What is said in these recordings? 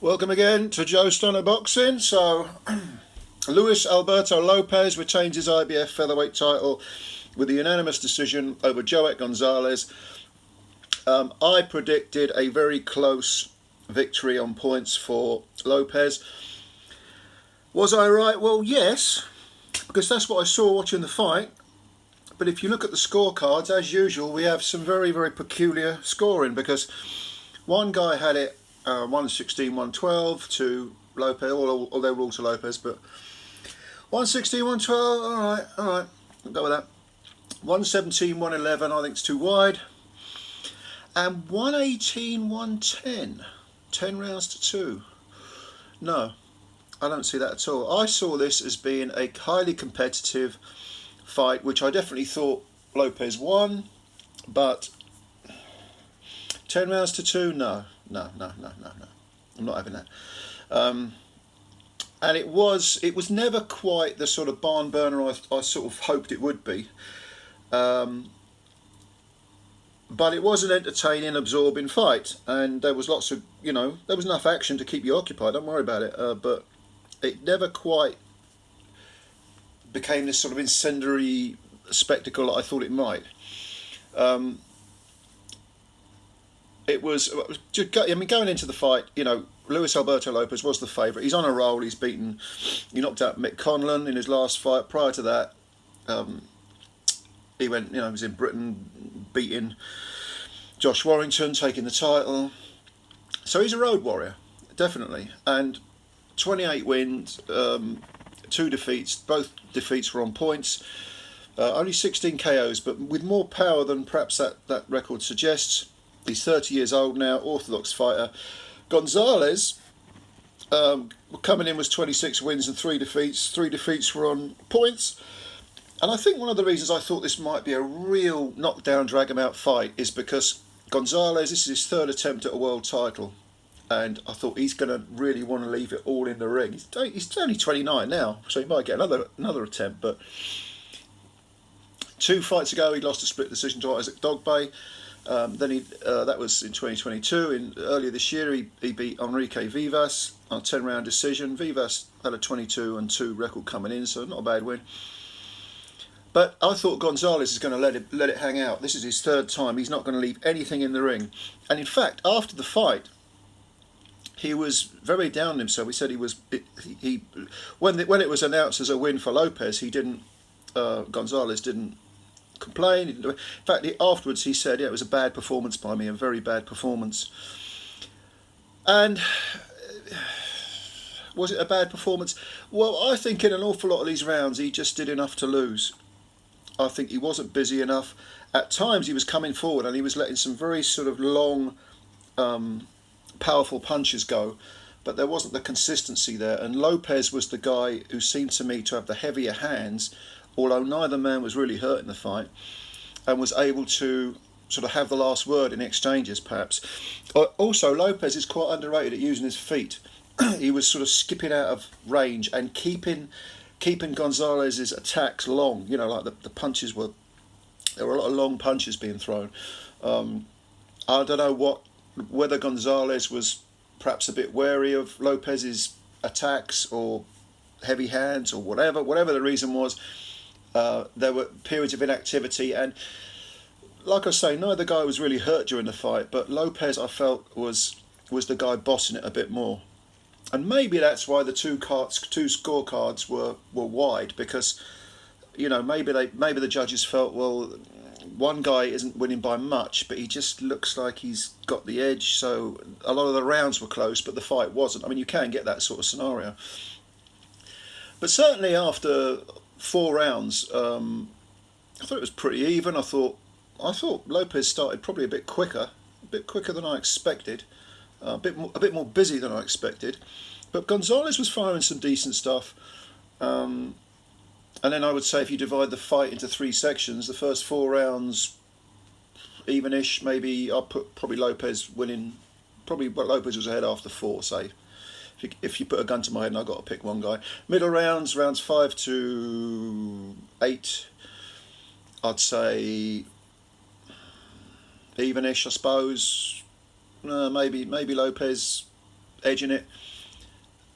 Welcome again to Joe Stunner Boxing. So, Luis Alberto Lopez retains his IBF featherweight title with a unanimous decision over Joet Gonzalez. I predicted a very close victory on points for Lopez. Was I right? Well, yes, because that's what I saw watching the fight. But if you look at the scorecards, as usual, we have some very, very peculiar scoring because one guy had it 116, 112 to Lopez, or they were all to Lopez, but 116, 112, all right, I'll go with that. 117, 111, I think it's too wide. And 118, 110, 10 rounds to 2. No, I don't see that at all. I saw this as being a highly competitive fight, which I definitely thought Lopez won, but 10 rounds to 2, no. I'm not having that. And it was never quite the sort of barn burner I sort of hoped it would be. But it was an entertaining, absorbing fight, and there was lots of, there was enough action to keep you occupied. Don't worry about it. But it never quite became this sort of incendiary spectacle that I thought it might. Going into the fight, Luis Alberto Lopez was the favourite. He's on a roll. He knocked out Mick Conlan in his last fight. Prior to that, he was in Britain, beating Josh Warrington, taking the title. So he's a road warrior, definitely. And 28 wins, 2 defeats. Both defeats were on points. Only 16 KOs, but with more power than perhaps that record suggests. He's 30 years old now, orthodox fighter. Gonzalez, coming in, was 26 wins and 3 defeats. 3 defeats were on points. And I think one of the reasons I thought this might be a real knockdown, drag-him-out fight is because Gonzalez, this is his 3rd attempt at a world title. And I thought he's going to really want to leave it all in the ring. He's only 29 now, so he might get another attempt. But 2 fights ago, he lost a split decision to Isaac Dogbay. Then that was in 2022. Earlier this year, he beat Enrique Vivas on a 10-round decision. Vivas had a 22-2 record coming in, so not a bad win. But I thought Gonzalez is going to let it hang out. This is his 3rd time. He's not going to leave anything in the ring. And in fact, after the fight, he was very down on himself. He said when it was announced as a win for Lopez, Gonzalez didn't complain. In fact, afterwards he said, it was a bad performance by me, a very bad performance. And was it a bad performance? Well, I think in an awful lot of these rounds he just did enough to lose. I think he wasn't busy enough. At times he was coming forward and he was letting some very sort of long, powerful punches go, but there wasn't the consistency there. And Lopez was the guy who seemed to me to have the heavier hands, although neither man was really hurt in the fight, and was able to sort of have the last word in exchanges, perhaps. Also, Lopez is quite underrated at using his feet. He was sort of skipping out of range and keeping Gonzalez's attacks long. Like the punches there were a lot of long punches being thrown. I don't know whether Gonzalez was perhaps a bit wary of Lopez's attacks or heavy hands or whatever the reason was. There were periods of inactivity, and like I say, neither guy was really hurt during the fight, but Lopez, I felt, was the guy bossing it a bit more. And maybe that's why the two scorecards were wide, because maybe the judges felt, well, one guy isn't winning by much, but he just looks like he's got the edge. So a lot of the rounds were close, but the fight wasn't. I mean, you can get that sort of scenario. But certainly after 4 rounds, I thought it was pretty even. I thought Lopez started probably a bit quicker than I expected, a bit more busy than I expected. But Gonzalez was firing some decent stuff. And then I would say if you divide the fight into 3 sections, the first 4 rounds, evenish, maybe I'll put probably Lopez winning. Probably Lopez was ahead after 4, say. If you put a gun to my head and I've got to pick one guy. Middle rounds 5 to 8, I'd say evenish, I suppose. Maybe Lopez edging it.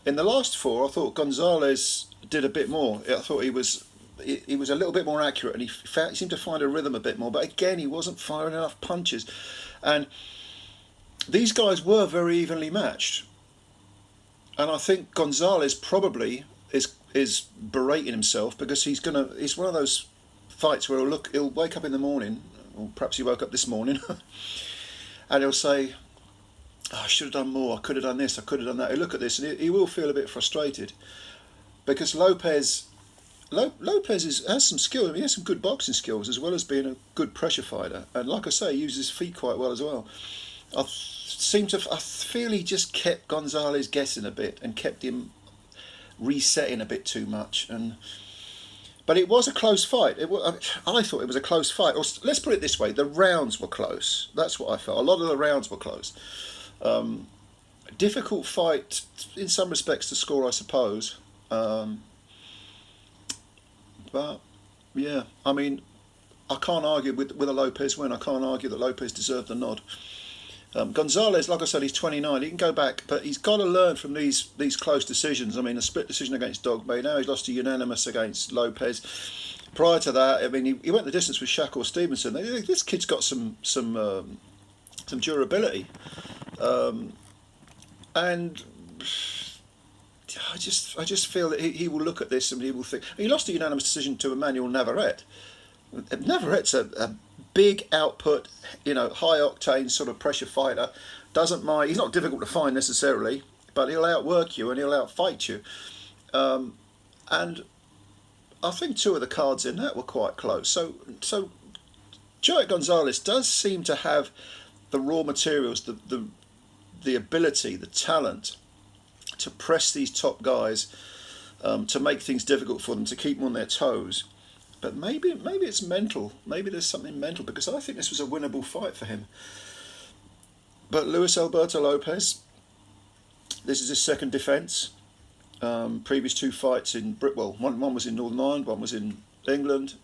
In the last 4, I thought Gonzalez did a bit more. I thought he was a little bit more accurate, and he seemed to find a rhythm a bit more. But again, he wasn't firing enough punches, and these guys were very evenly matched. And I think Gonzalez probably is berating himself because it's one of those fights where he'll wake up in the morning, or perhaps he woke up this morning, and he'll say, oh, I should have done more, I could have done this, I could have done that. He'll look at this and he will feel a bit frustrated because Lopez has some skill. I mean, he has some good boxing skills as well as being a good pressure fighter, and like I say, he uses his feet quite well as well. I feel he just kept Gonzalez guessing a bit and kept him resetting a bit too much. But it was a close fight. I thought it was a close fight. Or let's put it this way: the rounds were close. That's what I felt. A lot of the rounds were close. Difficult fight in some respects to score, I suppose. But yeah, I mean, I can't argue with a Lopez win. I can't argue that Lopez deserved the nod. Gonzalez, like I said, he's 29. He can go back, but he's got to learn from these close decisions. I mean, a split decision against Dogbe. Now he's lost a unanimous against Lopez. Prior to that, I mean, he went the distance with Shakur Stevenson. This kid's got some durability, and I just feel that he will look at this and he will think. He lost a unanimous decision to Emmanuel Navarrete. Navarrete's a big output, high octane sort of pressure fighter. Doesn't mind. He's not difficult to find necessarily, but he'll outwork you and he'll outfight you. And I think 2 of the cards in that were quite close. So Joet Gonzalez does seem to have the raw materials, the ability, the talent to press these top guys, to make things difficult for them, to keep them on their toes. But maybe it's mental. Maybe there's something mental, because I think this was a winnable fight for him. But Luis Alberto Lopez, this is his second defence. Previous 2 fights one was in Northern Ireland, one was in England.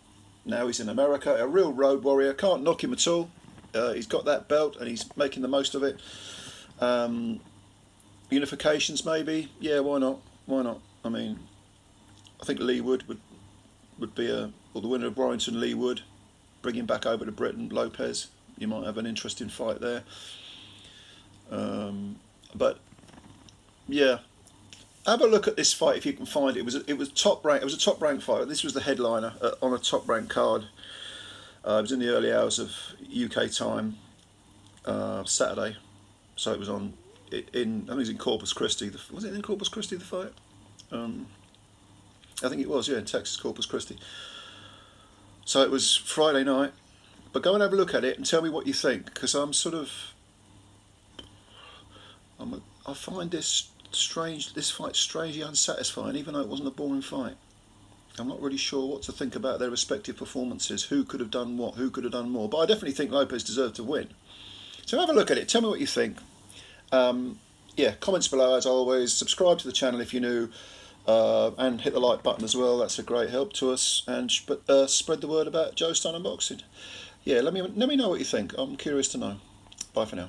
Now he's in America. A real road warrior. Can't knock him at all. He's got that belt and he's making the most of it. Unifications maybe. Yeah, why not? Why not? I mean, I think Lee would be or the winner of Warrington, Lee Wood, bring him back over to Britain. Lopez, you might have an interesting fight there. But yeah, have a look at this fight if you can find it. It was top rank. It was a top ranked fight. This was the headliner on a top ranked card. It was in the early hours of UK time, Saturday, so it was on. I think it was in Corpus Christi. Was it in Corpus Christi, the fight? I think it was, yeah, in Texas, Corpus Christi. So it was Friday night. But go and have a look at it and tell me what you think, because I find this fight strangely unsatisfying, even though it wasn't a boring fight. I'm not really sure what to think about their respective performances, who could have done what, who could have done more. But I definitely think Lopez deserved to win. So have a look at it, tell me what you think. Yeah, comments below as always, subscribe to the channel if you're new, and hit the like button as well. That's a great help to us. And spread the word about Joe Stone Unboxing. Yeah, let me know what you think. I'm curious to know. Bye for now.